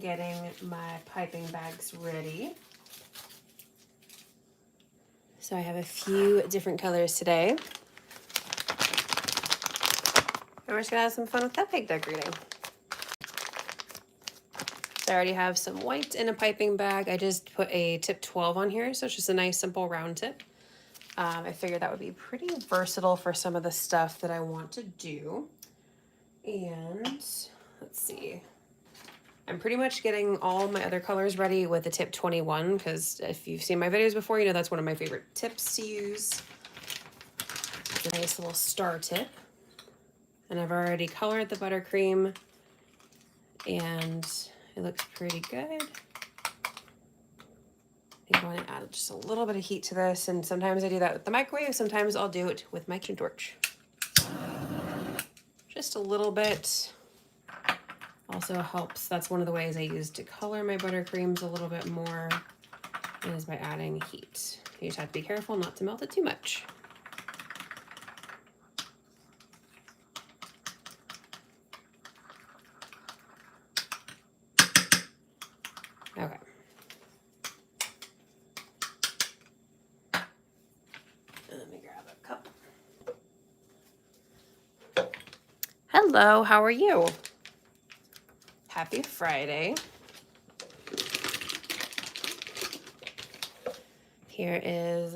Getting my piping bags ready. So I have a few different colors today. And we're just gonna have some fun with cupcake decorating. So I already have some white in a piping bag. I just put a tip 12 on here, so it's just a nice simple round tip. I figured that would be pretty versatile for some of the stuff that I want to do. And let's see. I'm pretty much getting all my other colors ready with the tip 21 because if you've seen my videos before, you know that's one of my favorite tips to use. It's a nice little star tip. And I've already colored the buttercream and it looks pretty good. I think I want to add just a little bit of heat to this, and sometimes I do that with the microwave, sometimes I'll do it with my kitchen torch. Just a little bit. Also helps, that's one of the ways I use to color my buttercreams a little bit more, is by adding heat. You just have to be careful not to melt it too much. Okay. Let me grab a cup. Hello, how are you? Happy Friday. Here is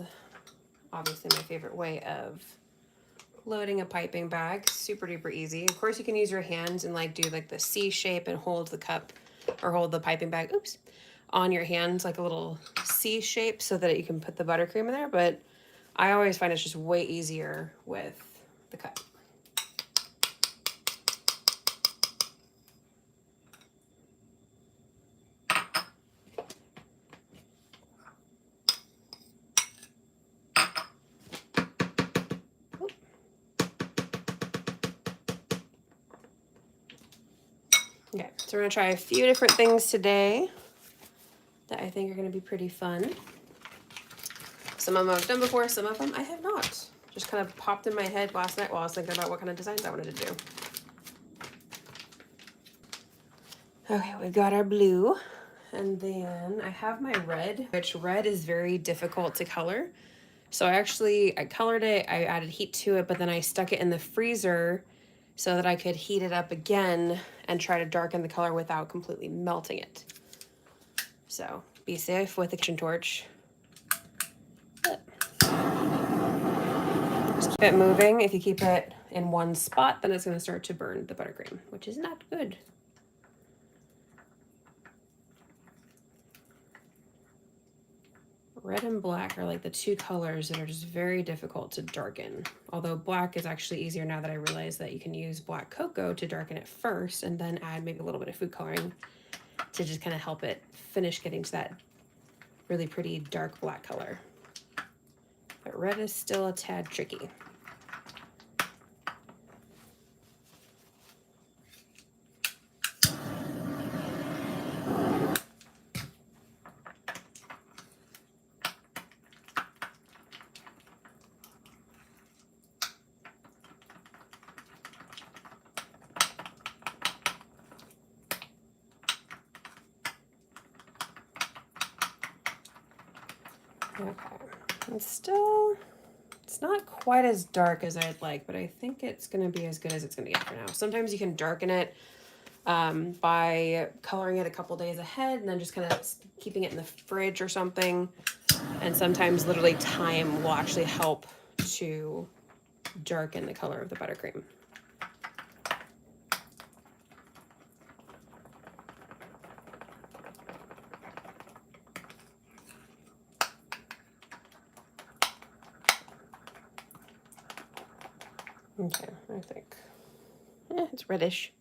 obviously my favorite way of loading a piping bag. Super duper easy. Of course you can use your hands and like do like the C shape and hold the cup or hold the piping bag, oops, on your hands like a little C shape so that you can put the buttercream in there, but I always find it's just way easier with the cup. Okay, so we're gonna try a few different things today that I think are gonna be pretty fun. Some of them I've done before, some of them I have not. Just kind of popped in my head last night while I was thinking about what kind of designs I wanted to do. Okay, we've got our blue, and then I have my red, which red is very difficult to color. So I colored it, I added heat to it, but then I stuck it in the freezer so that I could heat it up again and try to darken the color without completely melting it. So be safe with the kitchen torch. Just keep it moving. If you keep it in one spot, then it's going to start to burn the buttercream, which is not good. Red and black are like the two colors that are just very difficult to darken. Although black is actually easier now that I realize that you can use black cocoa to darken it first and then add maybe a little bit of food coloring to just kind of help it finish getting to that really pretty dark black color. But red is still a tad tricky. Okay, it's not quite as dark as I'd like, but I think it's gonna be as good as it's gonna get for now. Sometimes you can darken it by coloring it a couple days ahead and then just kind of keeping it in the fridge or something. And sometimes literally time will actually help to darken the color of the buttercream. Okay, I think it's reddish.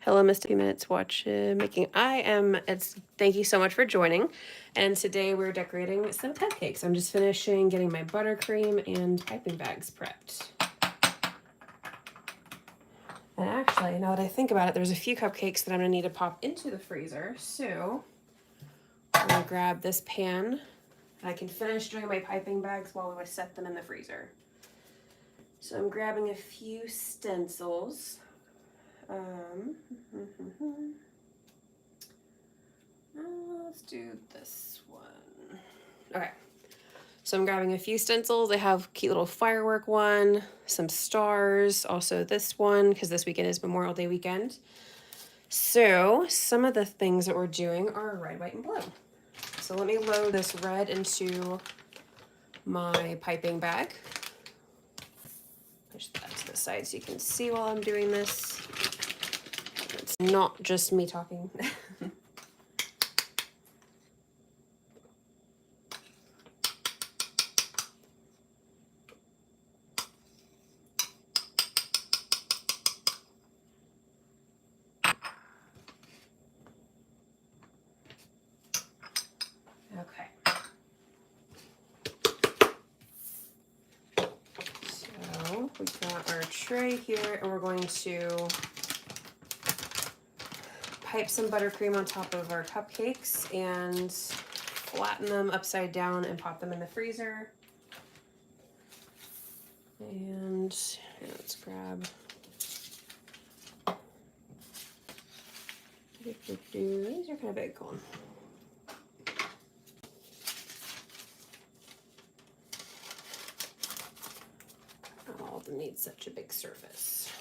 Hello, missed a few minutes watch making. Thank you so much for joining. And today we're decorating some cupcakes. I'm just finishing getting my buttercream and piping bags prepped. And actually, now that I think about it, there's a few cupcakes that I'm gonna need to pop into the freezer. So I'm gonna grab this pan and I can finish doing my piping bags while we set them in the freezer. So I'm grabbing a few stencils. let's do this one. Okay. So I'm grabbing a few stencils. I have cute little firework one, some stars, also this one, because this weekend is Memorial Day weekend. So some of the things that we're doing are red, white, and blue. So let me load this red into my piping bag. Push that to the side so you can see while I'm doing this. It's not just me talking. Okay. So we've got our tray here, and we're going to pipe some buttercream on top of our cupcakes and flatten them upside down and pop them in the freezer. And here, let's grab. These are kind of big, cool. All of them need such a big surface.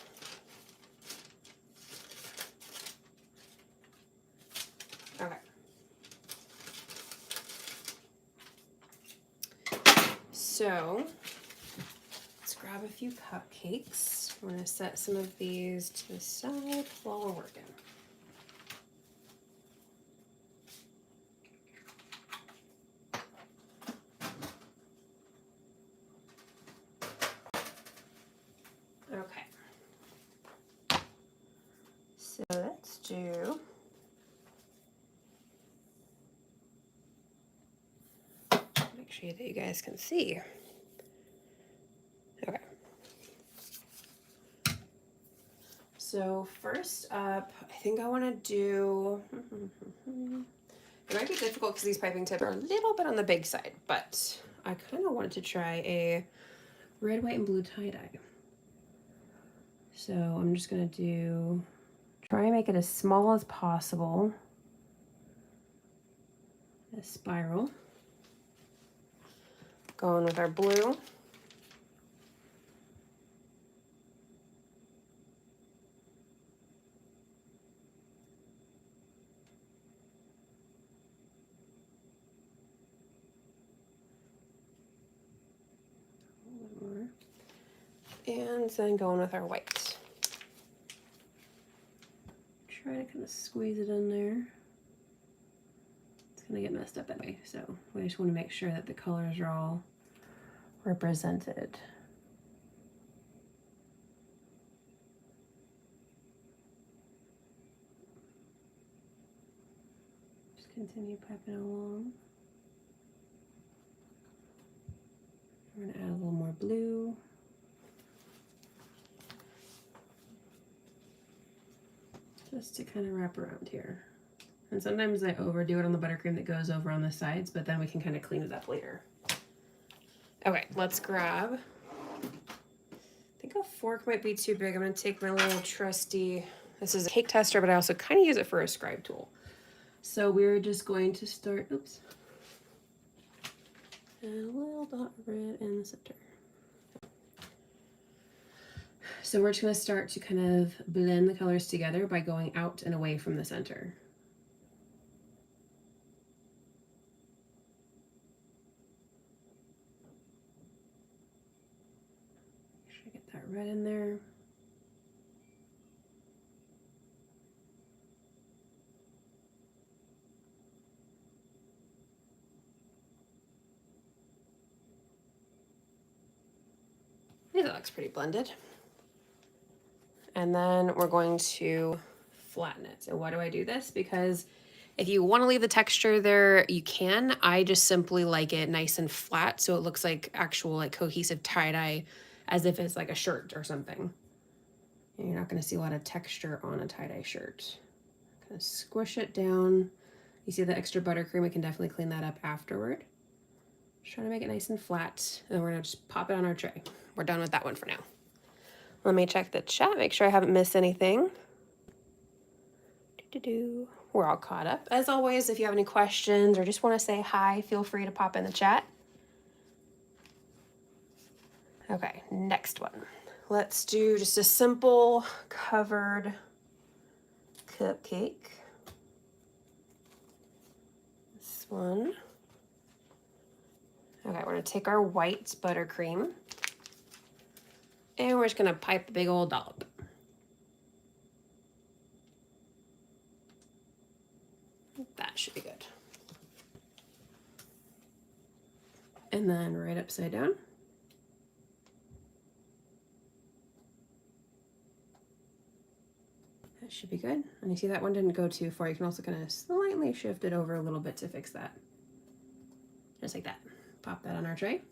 Okay. So let's grab a few cupcakes. We're going to set some of these to the side while we're working. Okay. So let's do make sure that you guys can see. Okay. So first up, I think I want to do, it might be difficult because these piping tips are a little bit on the big side, but I kind of wanted to try a red, white, and blue tie-dye. So I'm just going to try and make it as small as possible. A spiral. Going with our blue. And then going with our white. Try to kind of squeeze it in there. It's gonna get messed up anyway, so we just want to make sure that the colors are all represented. Just continue piping along. We're gonna add a little more blue. Just to kind of wrap around here. And sometimes I overdo it on the buttercream that goes over on the sides, but then we can kind of clean it up later. Okay, let's grab, I think a fork might be too big. I'm gonna take my little trusty, this is a cake tester, but I also kind of use it for a scribe tool. So we're just going to start, oops, and a little dot red in the center. So we're just going to start to kind of blend the colors together by going out and away from the center. Make sure I get that red in there. I think that looks pretty blended. And then we're going to flatten it. And why do I do this? Because if you want to leave the texture there, you can. I just simply like it nice and flat so it looks like actual like cohesive tie-dye as if it's like a shirt or something. And you're not going to see a lot of texture on a tie-dye shirt. Kind of squish it down. You see the extra buttercream, we can definitely clean that up afterward. Just trying to make it nice and flat. And we're going to just pop it on our tray. We're done with that one for now. Let me check the chat, make sure I haven't missed anything. We're we're all caught up. As always, if you have any questions or just want to say hi, feel free to pop in the chat. Okay, next one. Let's do just a simple covered cupcake. This one. Okay, we're gonna take our white buttercream and we're just gonna pipe a big old dollop. That should be good. And then right upside down. That should be good. And you see that one didn't go too far. You can also kind of slightly shift it over a little bit to fix that. Just like that. Pop that on our tray.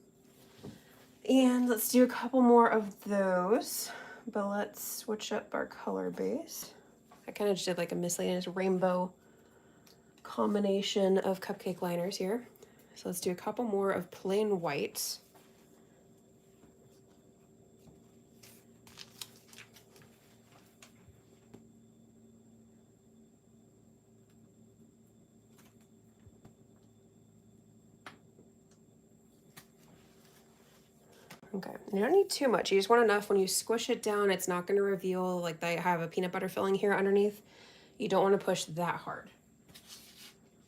And let's do a couple more of those, but let's switch up our color base. I kind of just did like a miscellaneous rainbow combination of cupcake liners here. So let's do a couple more of plain white. Okay, you don't need too much. You just want enough. When you squish it down, it's not going to reveal like they have a peanut butter filling here underneath. You don't want to push that hard.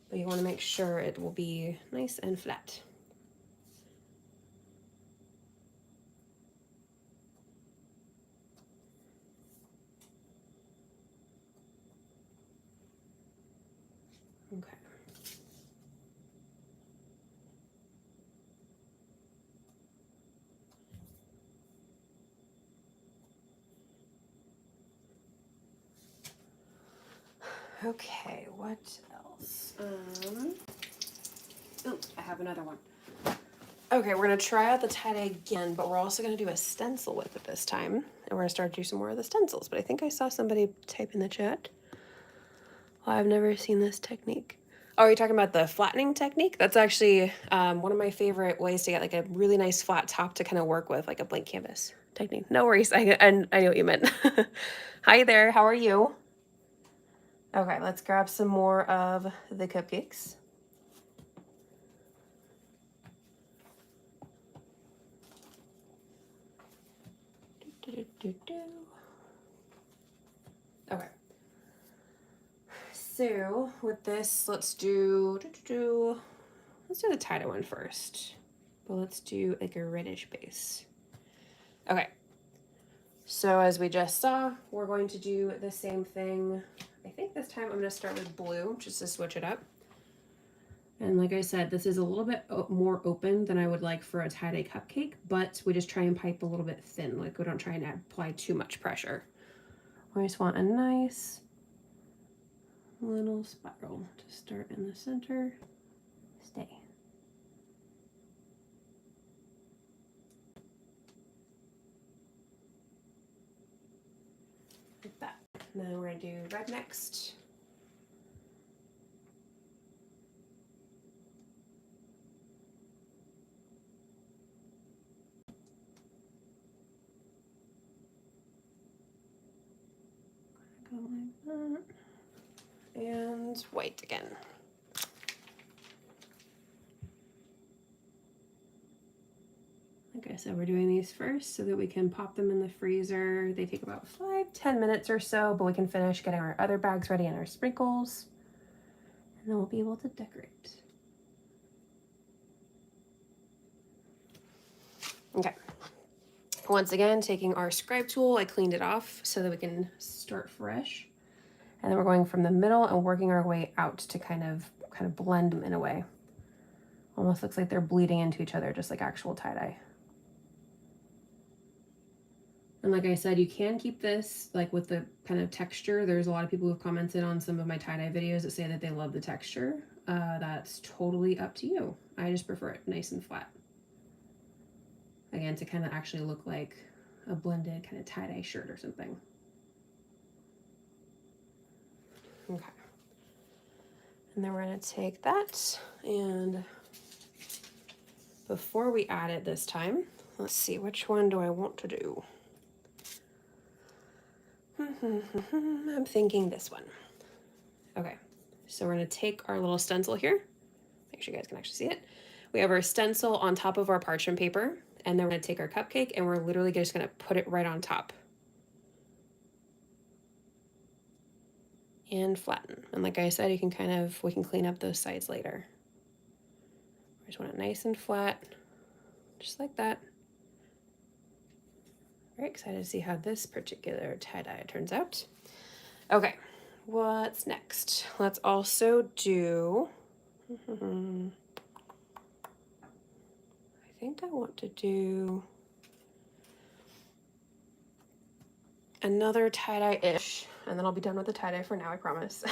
But you want to make sure it will be nice and flat. Okay. Okay, what else? Oh, I have another one. Okay, we're gonna try out the tie-dye again, but we're also gonna do a stencil with it this time. And we're gonna start to do some more of the stencils, but I think I saw somebody type in the chat. Well, I've never seen this technique. Oh, are you talking about the flattening technique? That's actually one of my favorite ways to get like a really nice flat top to kind of work with, like a blank canvas technique. No worries, I know what you meant. Hi there, how are you? Okay, let's grab some more of the cupcakes. Okay. So with this, let's do the tie-dye one first. But let's do like a reddish base. Okay. So as we just saw, we're going to do the same thing. I think this time I'm going to start with blue just to switch it up. And like I said, this is a little bit more open than I would like for a tie-dye cupcake, but we just try and pipe a little bit thin. Like we don't try and apply too much pressure. We just want a nice little spiral to start in the center. Stay. Like that. And then we're going to do red next. Go like that. And white again. Like I said, we're doing these first so that we can pop them in the freezer. They take about 5-10 minutes or so, but we can finish getting our other bags ready and our sprinkles. And then we'll be able to decorate. Okay. Once again, taking our scribe tool, I cleaned it off so that we can start fresh. And then we're going from the middle and working our way out to kind of blend them in a way. Almost looks like they're bleeding into each other, just like actual tie-dye. And like I said, you can keep this like with the kind of texture. There's a lot of people who've commented on some of my tie-dye videos that say that they love the texture. That's totally up to you. I just prefer it nice and flat. Again, to kind of actually look like a blended kind of tie-dye shirt or something. Okay. And then we're going to take that, and before we add it this time, let's see, which one do I want to do? I'm thinking this one. Okay. So we're gonna take our little stencil here. Make sure you guys can actually see it. We have our stencil on top of our parchment paper, and then we're gonna take our cupcake and we're literally just gonna put it right on top. And flatten. And like I said, you can we can clean up those sides later. I just want it nice and flat, just like that. Very excited to see how this particular tie-dye turns out. Okay, what's next? Let's also do, I think I want to do another tie-dye-ish, and then I'll be done with the tie-dye for now, I promise.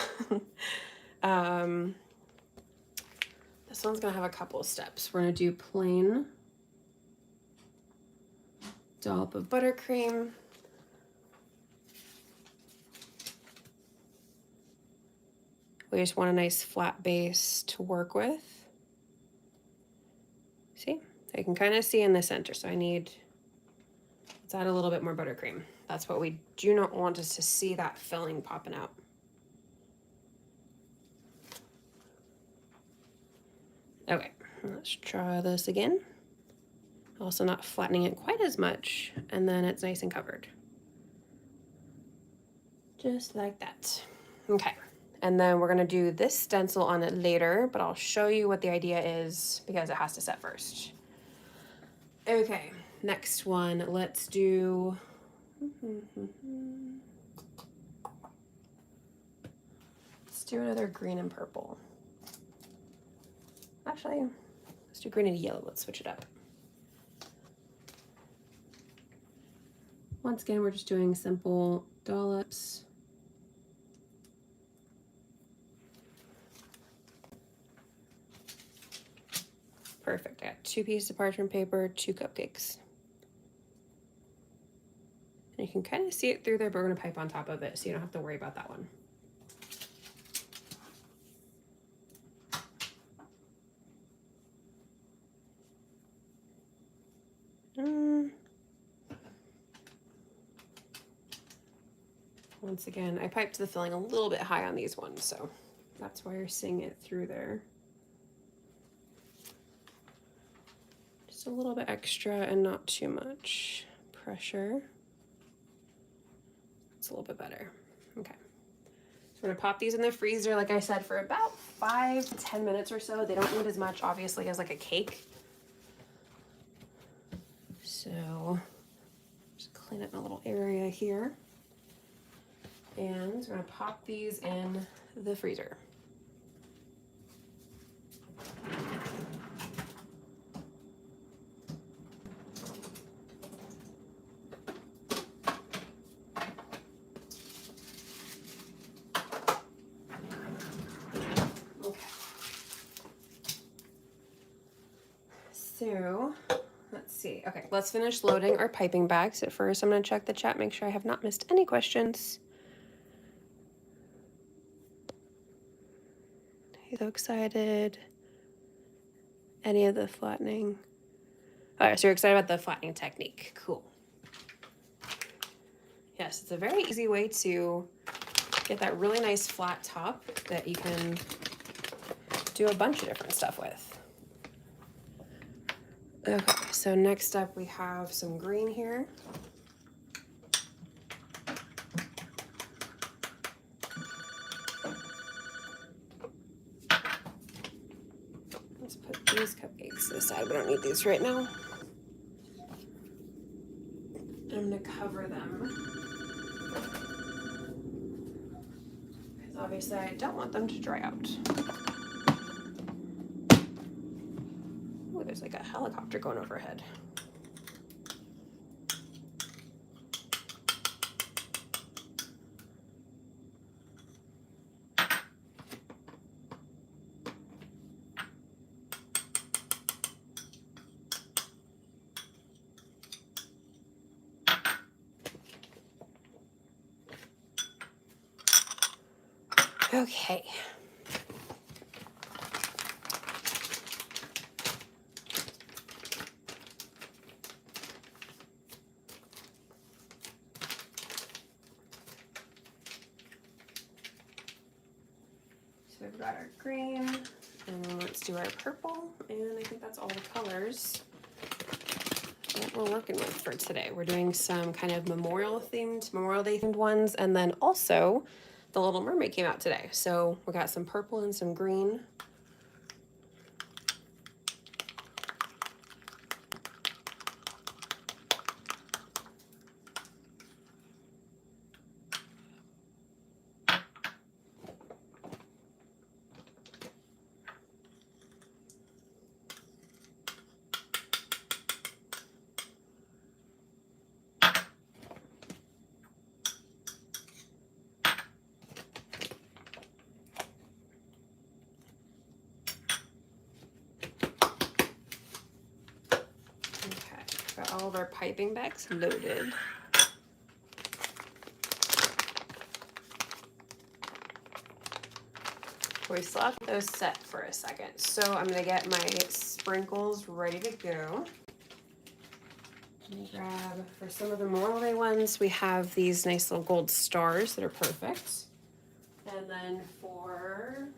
This one's gonna have a couple of steps. We're gonna do plain dollop of buttercream. We just want a nice flat base to work with. See? I can kind of see in the center, so let's add a little bit more buttercream. That's what we do not want us to see, that filling popping out. Okay, let's try this again. Also not flattening it quite as much, and then it's nice and covered. Just like that. Okay, and then we're gonna do this stencil on it later, but I'll show you what the idea is because it has to set first. Okay, next one, let's do, let's do another green and purple. Actually, let's do green and yellow, let's switch it up. Once again, we're just doing simple dollops. Perfect, I got 2 pieces of parchment paper, 2 cupcakes. And you can kind of see it through there, but we're gonna pipe on top of it, so you don't have to worry about that one. Once again, I piped the filling a little bit high on these ones, so that's why you're seeing it through there. Just a little bit extra and not too much pressure. It's a little bit better. Okay. So we're gonna pop these in the freezer, like I said, for about 5 to 10 minutes or so. They don't need as much, obviously, as like a cake. So just clean up a little area here. And we're gonna pop these in the freezer. Okay. So let's see. Okay, let's finish loading our piping bags. At first, I'm gonna check the chat, make sure I have not missed any questions. So excited. Any of the flattening? All right, so you're excited about the flattening technique. Cool. Yes, it's a very easy way to get that really nice flat top that you can do a bunch of different stuff with. Okay, so next up we have some green here. Let's put these cupcakes to the side. We don't need these right now. I'm gonna cover them, because obviously I don't want them to dry out. Oh, there's like a helicopter going overhead. Okay. So We've got our green, and then let's do our purple, and I think that's all the colors that we're working with for today. We're doing some kind of Memorial Day themed ones, and then also the Little Mermaid came out today. So we got some purple and some green. Got all of our piping bags loaded. We still have those set for a second. So I'm gonna get my sprinkles ready to go. Let me grab, for some of the Memorial Day ones, we have these nice little gold stars that are perfect. And then for,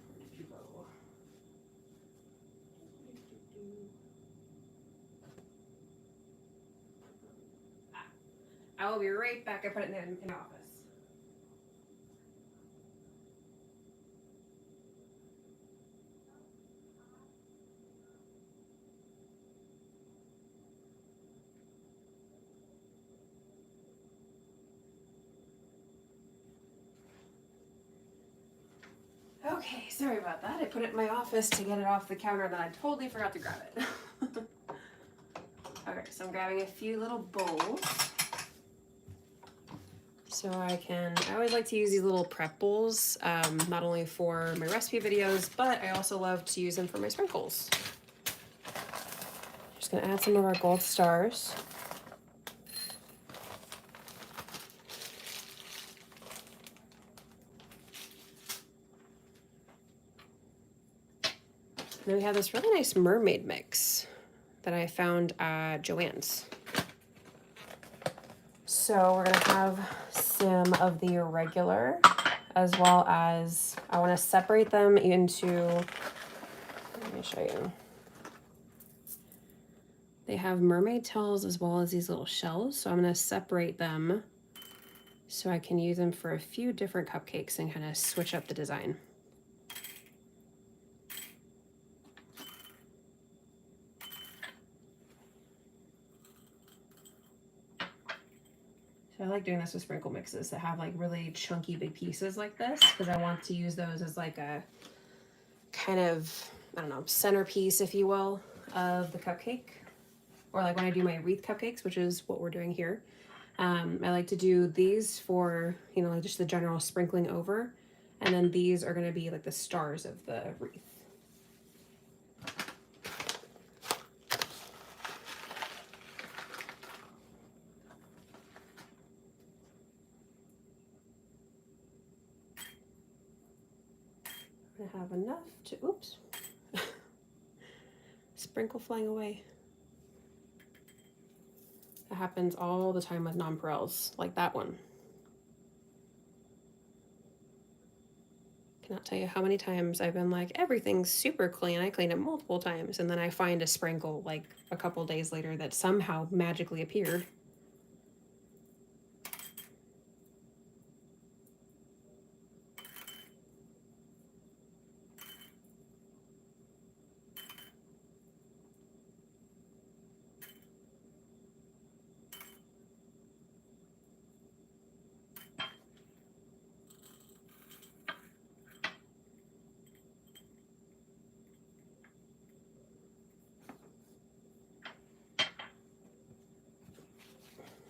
I will be right back. I put it in the office. Okay, sorry about that. I put it in my office to get it off the counter, and then I totally forgot to grab it. Okay, so I'm grabbing a few little bowls. So I always like to use these little prep bowls, not only for my recipe videos, but I also love to use them for my sprinkles. Just gonna add some of our gold stars. Then we have this really nice mermaid mix that I found at Joann's. So we're gonna have some of the regular, as well as I want to separate them into, let me show you. They have mermaid tails as well as these little shells. So I'm gonna separate them so I can use them for a few different cupcakes and kind of switch up the design. So I like doing this with sprinkle mixes that have like really chunky big pieces like this, because I want to use those as like a kind of, I don't know, centerpiece, if you will, of the cupcake. Or like when I do my wreath cupcakes, which is what we're doing here. I like to do these for, you know, like just the general sprinkling over. And then these are gonna be like the stars of the wreath. I have enough to, oops, sprinkle flying away. That happens all the time with nonpareils, like that one. Cannot tell you how many times I've been like, everything's super clean. I cleaned it multiple times, and then I find a sprinkle like a couple days later that somehow magically appeared.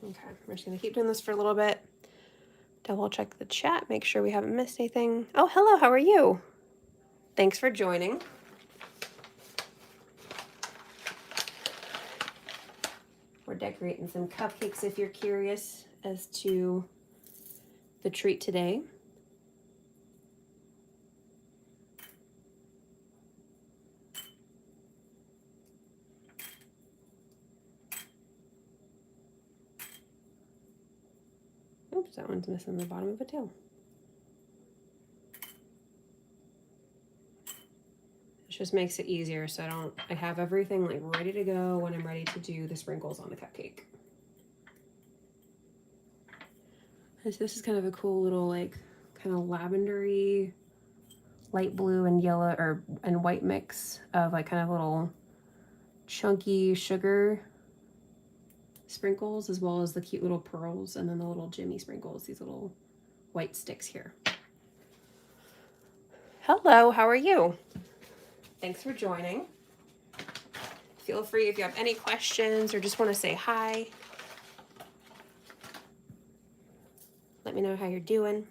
Okay, we're just gonna keep doing this for a little bit. Double check the chat, make sure we haven't missed anything. Oh, hello, how are you? Thanks for joining. We're decorating some cupcakes if you're curious as to the treat today. Oops, that one's missing the bottom of a tail. It just makes it easier so I have everything like ready to go when I'm ready to do the sprinkles on the cupcake. So this is kind of a cool little like kind of lavendery, light blue and yellow and white mix of like kind of little chunky sugar sprinkles, as well as the cute little pearls, and then the little Jimmy sprinkles, these little white sticks here. Hello, how are you? Thanks for joining. Feel free if you have any questions or just want to say hi. Let me know how you're doing.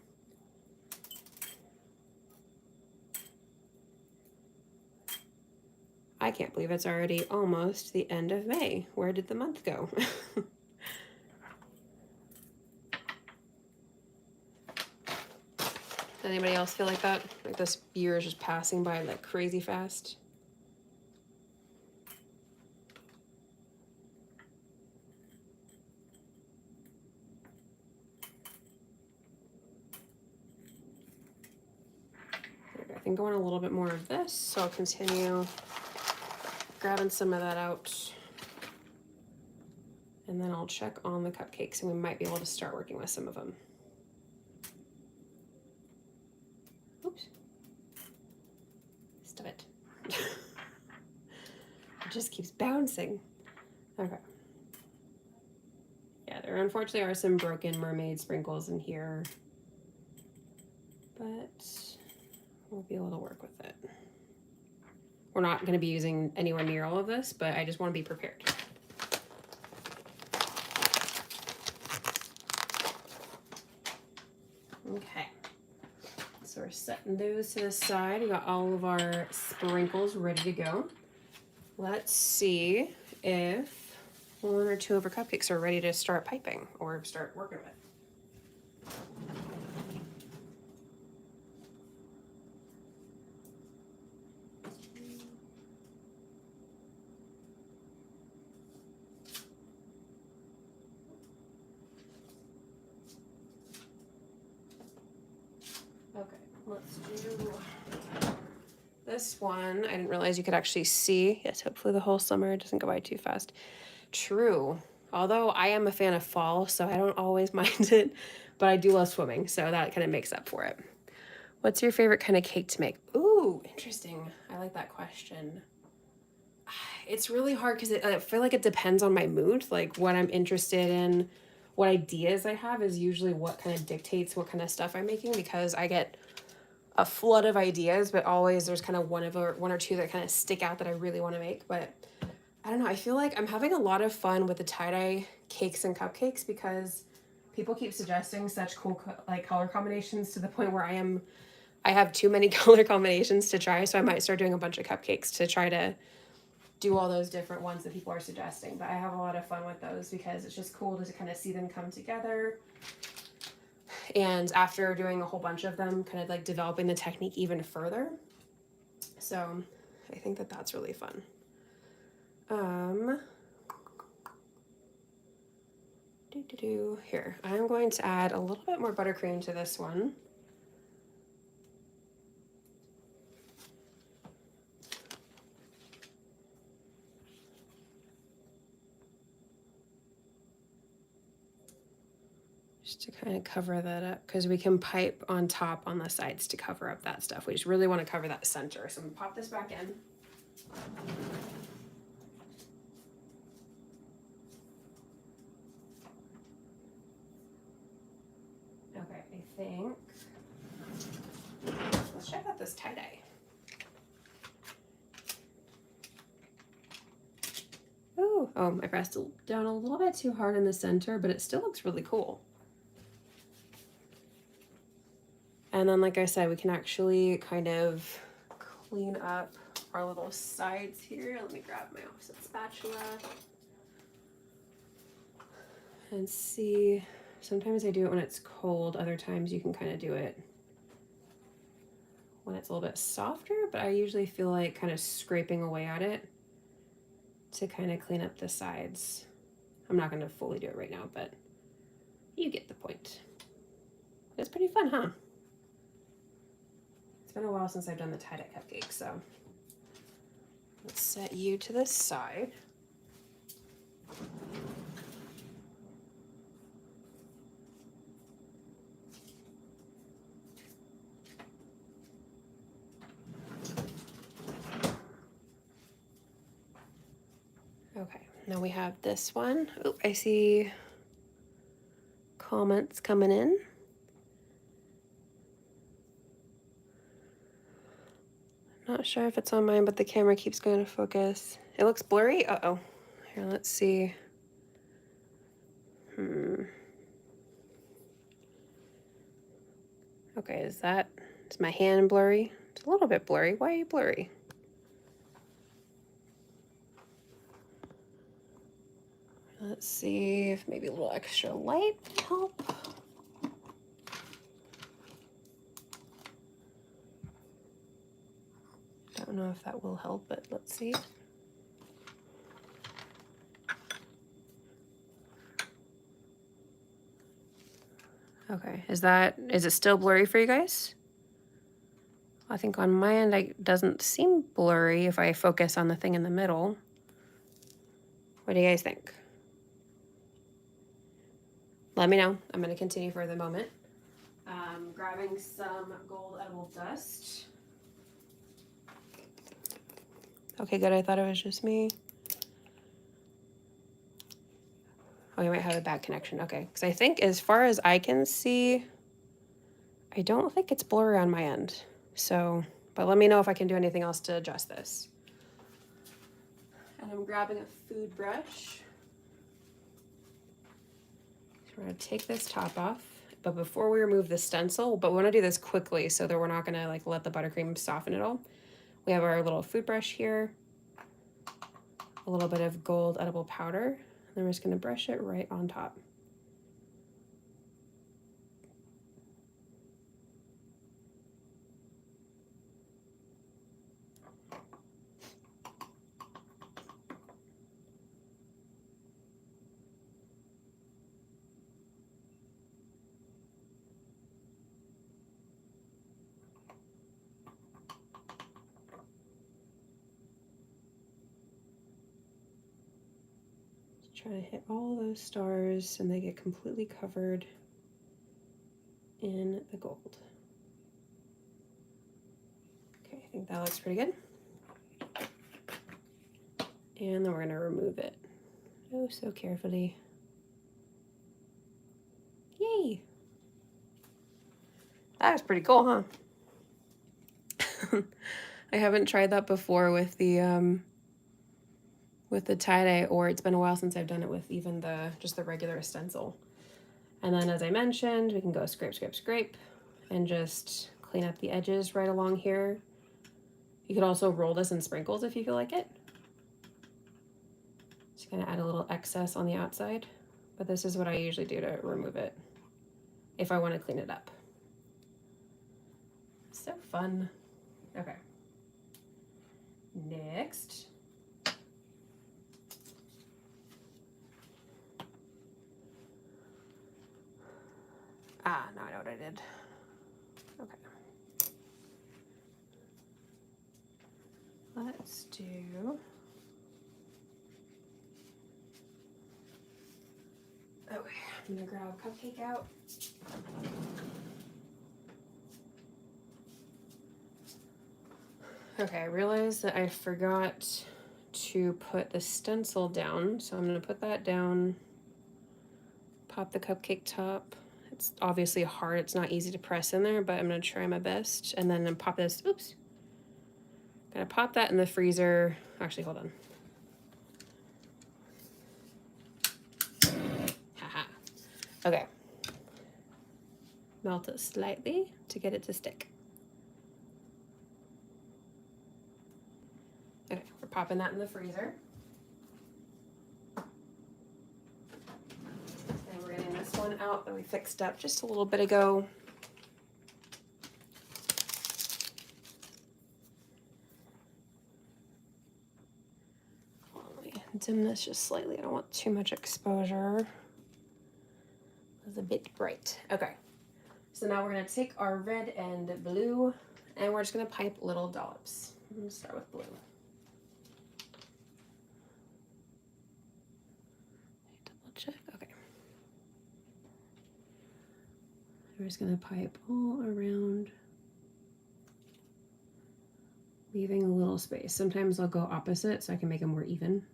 I can't believe it's already almost the end of May. Where did the month go? Anybody else feel like that? Like this year is just passing by like crazy fast? I can go on a little bit more of this, so I'll continue grabbing some of that out. And then I'll check on the cupcakes and we might be able to start working with some of them. Oops. Stop it. It just keeps bouncing. Okay. Yeah, there unfortunately are some broken mermaid sprinkles in here, but we'll be able to work with it. We're not going to be using anywhere near all of this, but I just want to be prepared. Okay, so we're setting those to the side. We got all of our sprinkles ready to go. Let's see if one or two of our cupcakes are ready to start piping or start working with. Okay, let's do this one. I didn't realize you could actually see. Yes, hopefully the whole summer doesn't go by too fast. True. Although I am a fan of fall, so I don't always mind it, but I do love swimming, so that kind of makes up for it. What's your favorite kind of cake to make? Ooh, interesting. I like that question. It's really hard because I feel like it depends on my mood, like what I'm interested in, what ideas I have is usually what kind of dictates what kind of stuff I'm making, because I get a flood of ideas, but always there's kind of one or two that kind of stick out that I really want to make. But I don't know, I feel like I'm having a lot of fun with the tie-dye cakes and cupcakes because people keep suggesting such cool like color combinations to the point where I have too many color combinations to try, so I might start doing a bunch of cupcakes to try to do all those different ones that people are suggesting. But I have a lot of fun with those because it's just cool to kind of see them come together. And after doing a whole bunch of them, kind of like developing the technique even further. So I think that that's really fun. Here, I'm going to add a little bit more buttercream to this one. Just to kind of cover that up, because we can pipe on top on the sides to cover up that stuff. We just really want to cover that center. So I'm gonna pop this back in. Okay, I think, let's check out this tie-dye. Ooh, oh, I pressed it down a little bit too hard in the center, but it still looks really cool. And then, like I said, we can actually kind of clean up our little sides here. Let me grab my offset spatula and see. Sometimes I do it when it's cold. Other times you can kind of do it when it's a little bit softer, but I usually feel like kind of scraping away at it to kind of clean up the sides. I'm not going to fully do it right now, but you get the point. It's pretty fun, huh? It's been a while since I've done the tie-dye cupcake, so Let's set you to the side. Okay, now we have this one. Oh, I see comments coming in. Not sure if it's on mine, but the camera keeps going to focus. It looks blurry. Uh-oh. Here, let's see. Okay, is my hand blurry? It's a little bit blurry. Why are you blurry? Let's see if maybe a little extra light would help. Don't know if that will help, but let's see. Okay, is it still blurry for you guys? I think on my end it doesn't seem blurry if I focus on the thing in the middle. What do you guys think? Let me know. I'm going to continue for the moment. Grabbing some gold edible dust. Okay, good. I thought it was just me. Oh, you might have a bad connection. Okay, because I think as far as I can see, I don't think it's blurry on my end. So, but let me know if I can do anything else to adjust this. And I'm grabbing a food brush. So we're gonna take this top off, but before we remove the stencil, but we wanna do this quickly so that we're not gonna like let the buttercream soften it all. We have our little food brush here, a little bit of gold edible powder, and then we're just gonna brush it right on top. Try to hit all those stars and they get completely covered in the gold. Okay, I think that looks pretty good. And then we're gonna remove it. Oh, so carefully. Yay! That was pretty cool, huh? I haven't tried that before with the tie-dye, or it's been a while since I've done it with even just the regular stencil. And then as I mentioned, we can go scrape, scrape, scrape, and just clean up the edges right along here. You could also roll this in sprinkles if you feel like it. Just gonna add a little excess on the outside, but this is what I usually do to remove it if I want to clean it up. So fun. Okay. Next. Now I know what I did. Okay. Let's do... Okay, I'm gonna grab Cupcake out. Okay, I realized that I forgot to put the stencil down, so I'm gonna put that down, pop the cupcake top. It's obviously hard, it's not easy to press in there, but I'm gonna try my best. And then pop this, oops. Gonna pop that in the freezer. Actually, hold on. Haha. Okay. Melt it slightly to get it to stick. Okay, we're popping that in the freezer. And we're getting this one out that we fixed up just a little bit ago. Let me dim this just slightly. I don't want too much exposure. It's a bit bright. Okay, so now we're gonna take our red and blue and we're just gonna pipe little dollops. I'm gonna start with blue. I'm just going to pipe all around, leaving a little space. Sometimes I'll go opposite so I can make them more even.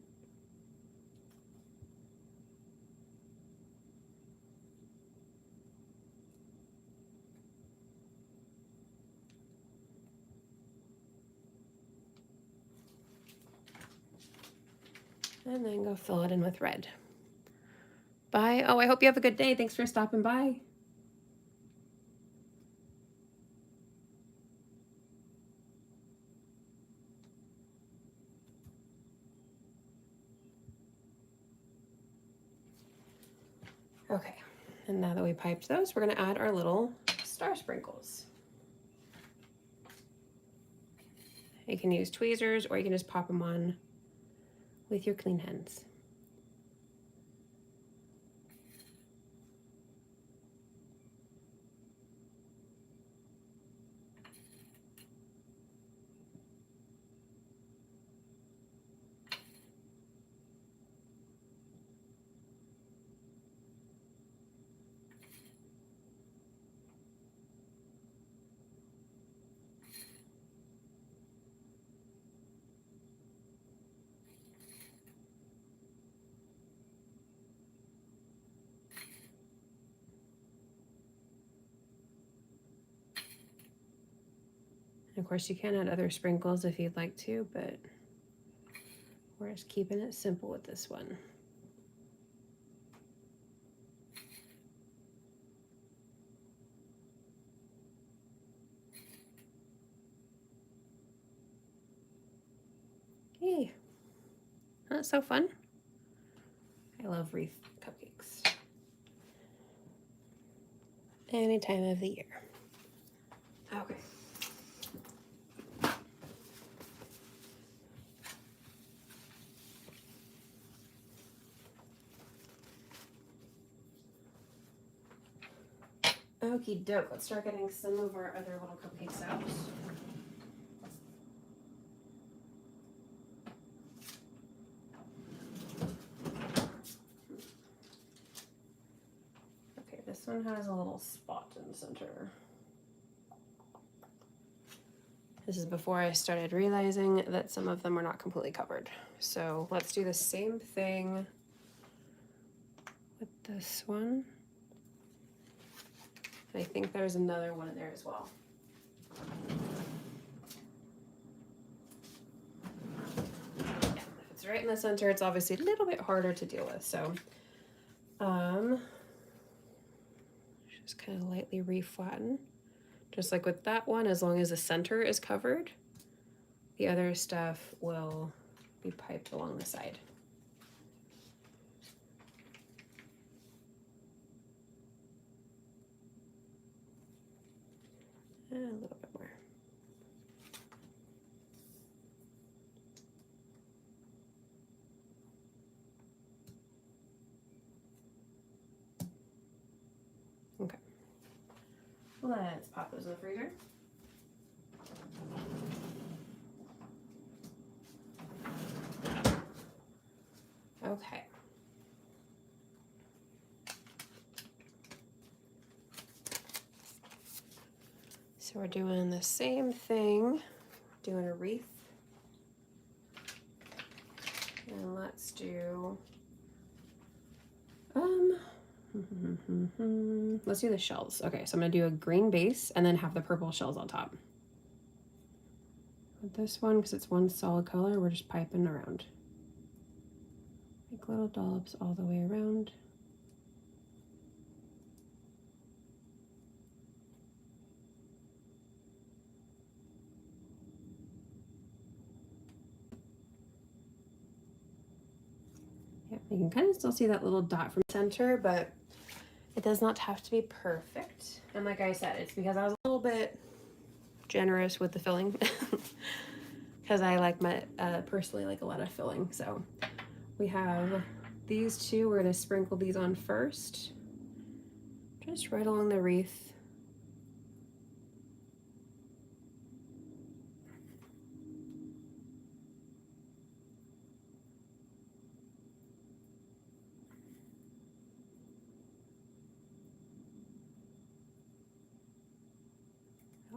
And then go fill it in with red. Bye. Oh, I hope you have a good day. Thanks for stopping by. Okay, and now that we piped those, we're going to add our little star sprinkles. You can use tweezers or you can just pop them on with your clean hands. And of course, you can add other sprinkles if you'd like to, but we're just keeping it simple with this one. Hey, that's so fun. I love wreath cupcakes. Any time of the year. Okay. Okie doke, let's start getting some of our other little cupcakes out. Okay, this one has a little spot in the center. This is before I started realizing that some of them were not completely covered. So let's do the same thing with this one. I think there's another one in there as well. Yeah, if it's right in the center, it's obviously a little bit harder to deal with. So just kind of lightly reflatten. Just like with that one, as long as the center is covered, the other stuff will be piped along the side. And a little bit more. Okay. Let's pop those in the freezer. Okay. So we're doing the same thing, doing a wreath. And let's do, let's do the shells. Okay, so I'm gonna do a green base and then have the purple shells on top. With this one, because it's one solid color, we're just piping around. Make little dollops all the way around. Yeah, you can kind of still see that little dot from the center, but it does not have to be perfect. And like I said, it's because I was a little bit generous with the filling because I like personally like a lot of filling. So we have these two. We're gonna sprinkle these on first, just right along the wreath.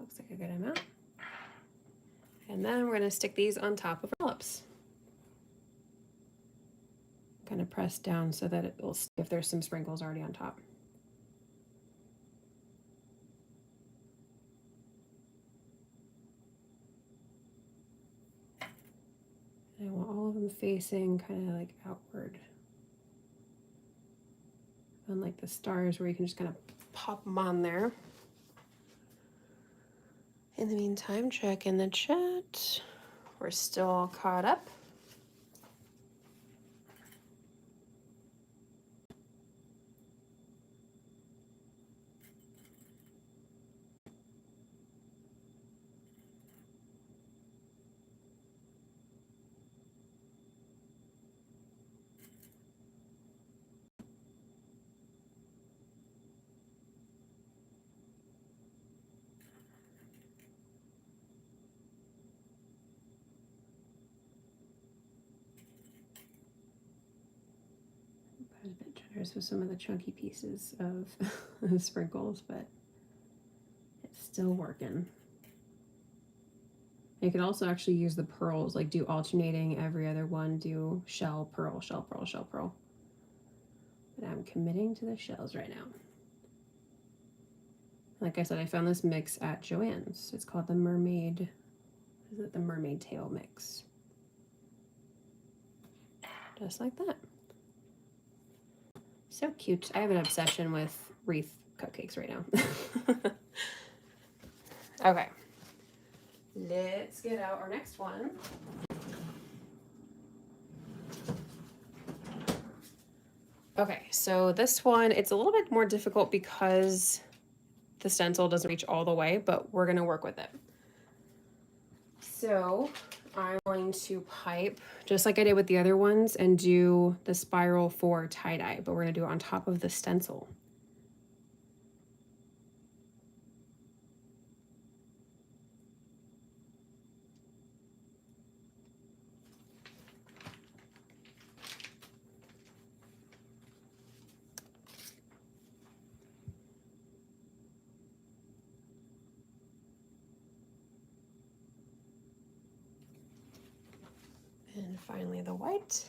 looks like a good amount. And then we're gonna stick these on top of our scallops. Kind of press down so that it will stick if there's some sprinkles already on top. And I want all of them facing kind of like outward. Unlike the stars where you can just kind of pop them on there. In the meantime, check in the chat. We're still caught up. I was a bit generous with some of the chunky pieces of sprinkles, but it's still working. You could also actually use the pearls, like do alternating every other one, do shell, pearl, shell, pearl, shell, pearl. But I'm committing to the shells right now. Like I said, I found this mix at Joann's. It's called the Mermaid, is it the Mermaid Tail Mix? Just like that. So cute. I have an obsession with wreath cupcakes right now. Okay. Let's get out our next one. Okay, so this one, it's a little bit more difficult because the stencil doesn't reach all the way, but we're gonna work with it. So I'm going to pipe, just like I did with the other ones, and do the spiral for tie-dye, but we're gonna do it on top of the stencil. And finally the white.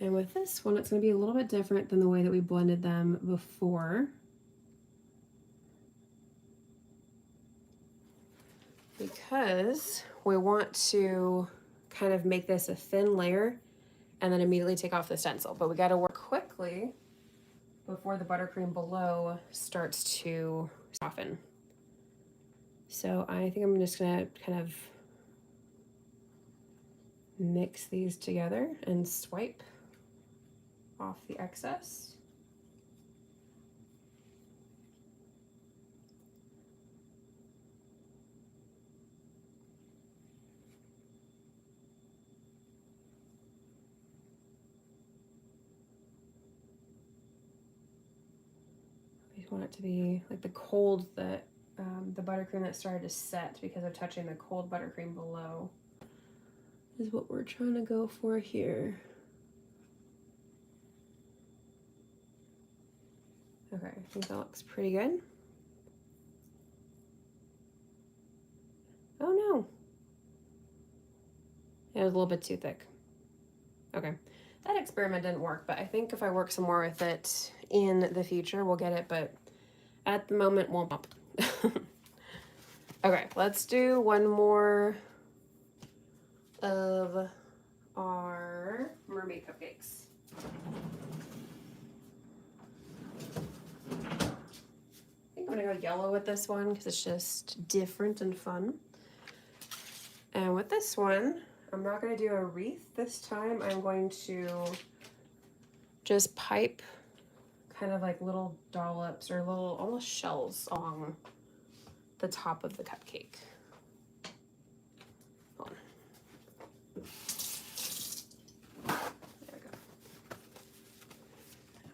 And with this one, it's going to be a little bit different than the way that we blended them before. Because we want to kind of make this a thin layer and then immediately take off the stencil. But we got to work quickly before the buttercream below starts to soften. So I think I'm just going to kind of mix these together and swipe off the excess. I just want it to be like the cold that the buttercream that started to set because of touching the cold buttercream below is what we're trying to go for here. Okay, I think that looks pretty good. Oh no. It was a little bit too thick. Okay, that experiment didn't work, but I think if I work some more with it in the future, we'll get it, but at the moment, won't pop. Okay, let's do one more of our mermaid cupcakes. I think I'm gonna go yellow with this one because it's just different and fun. And with this one, I'm not gonna do a wreath this time. I'm going to just pipe kind of like little dollops or little almost shells along the top of the cupcake. Hold on. There we go.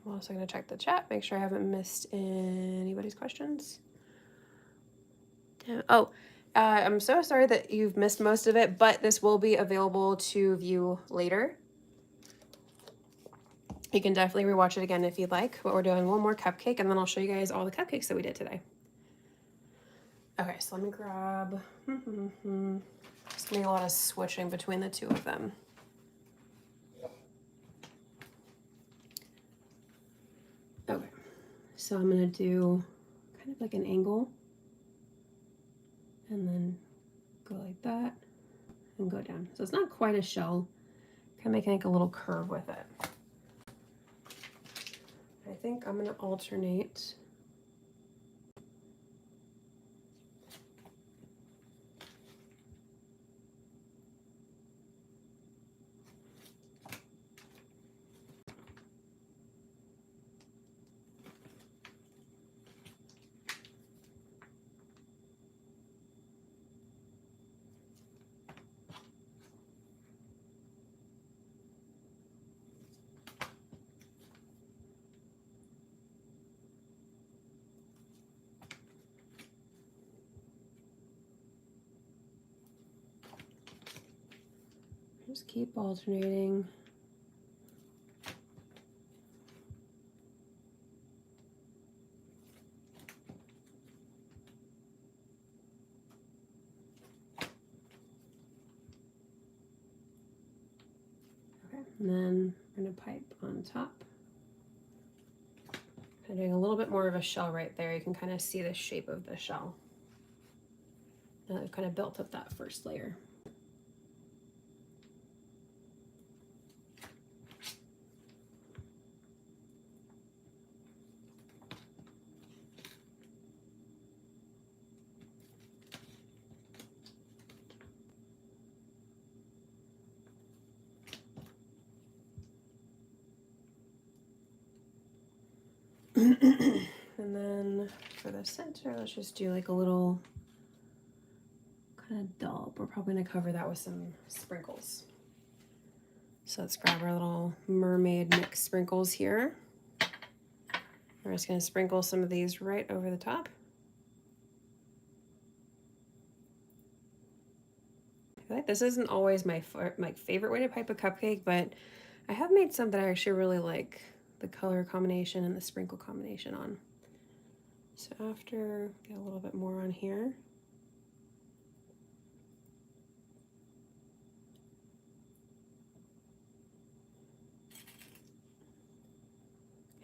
I'm also going to check the chat, make sure I haven't missed anybody's questions. Oh, I'm so sorry that you've missed most of it, but this will be available to view later. You can definitely rewatch it again if you'd like, but we're doing one more cupcake and then I'll show you guys all the cupcakes that we did today. Okay, so let me grab, it's gonna be a lot of switching between the two of them. Okay, so I'm gonna do kind of like an angle and then go like that and go down. So it's not quite a shell, kind of making like a little curve with it. I think I'm gonna alternate. Just keep alternating. Okay, and then I'm gonna pipe on top. I'm doing a little bit more of a shell right there. You can kind of see the shape of the shell. Now I've kind of built up that first layer. And then for the center, let's just do like a little kind of dollop. We're probably gonna cover that with some sprinkles. So let's grab our little mermaid mix sprinkles here. We're just gonna sprinkle some of these right over the top. I feel like this isn't always my favorite way to pipe a cupcake, but I have made some that I actually really like the color combination and the sprinkle combination on. So after, get a little bit more on here.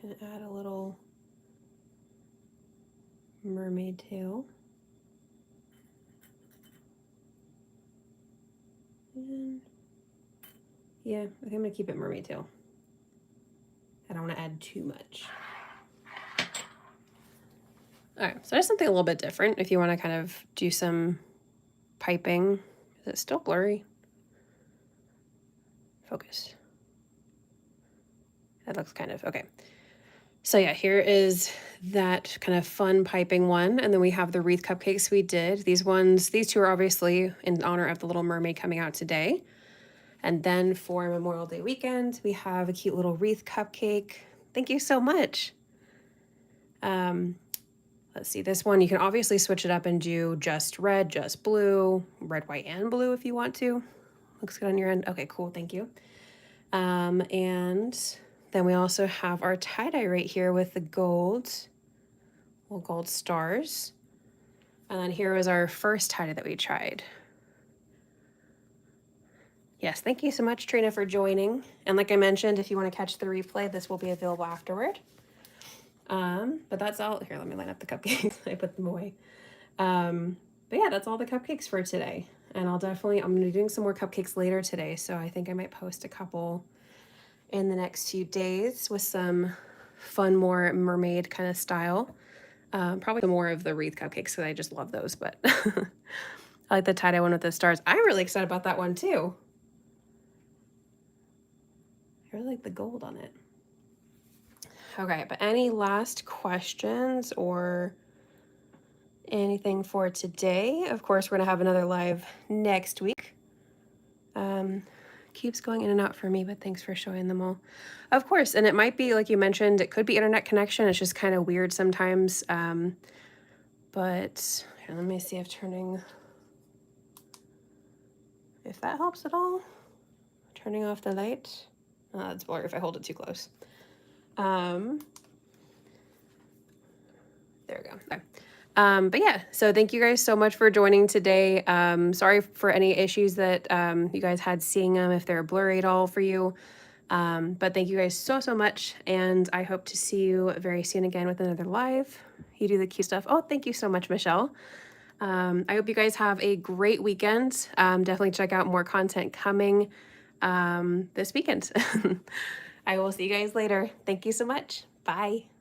Gonna add a little mermaid tail. And yeah, I think I'm gonna keep it mermaid tail. I don't want to add too much. All right, so there's something a little bit different if you want to kind of do some piping. Is it still blurry? Focus. That looks kind of okay. So yeah, here is that kind of fun piping one. And then we have the wreath cupcakes we did. These two are obviously in honor of the Little Mermaid coming out today. And then for Memorial Day weekend, we have a cute little wreath cupcake. Thank you so much. Let's see, this one, you can obviously switch it up and do just red, just blue, red, white, and blue if you want to. Looks good on your end. Okay, cool, thank you. And then we also have our tie-dye right here with the gold stars. And then here was our first tie-dye that we tried. Yes, thank you so much, Trina, for joining. And like I mentioned, if you want to catch the replay, this will be available afterward. But that's all. Here, let me line up the cupcakes. I put them away. But yeah, that's all the cupcakes for today. And I'm gonna be doing some more cupcakes later today. So I think I might post a couple in the next few days with some fun, more mermaid kind of style. Probably more of the wreath cupcakes because I just love those, but I like the tie-dye one with the stars. I'm really excited about that one too. I really like the gold on it. Okay, but any last questions or anything for today? Of course, we're gonna have another live next week. Keeps going in and out for me, but thanks for showing them all. Of course, and it might be, like you mentioned, it could be internet connection. It's just kind of weird sometimes. But here, let me see if that helps at all. Turning off the light. Oh, it's blurry if I hold it too close. There we go. Okay. But yeah, so thank you guys so much for joining today. Sorry for any issues that you guys had seeing them, if they're blurry at all for you. But thank you guys so, so much. And I hope to see you very soon again with another live. You do the cute stuff. Oh, thank you so much, Michelle. I hope you guys have a great weekend. Definitely check out more content coming this weekend. I will see you guys later. Thank you so much. Bye.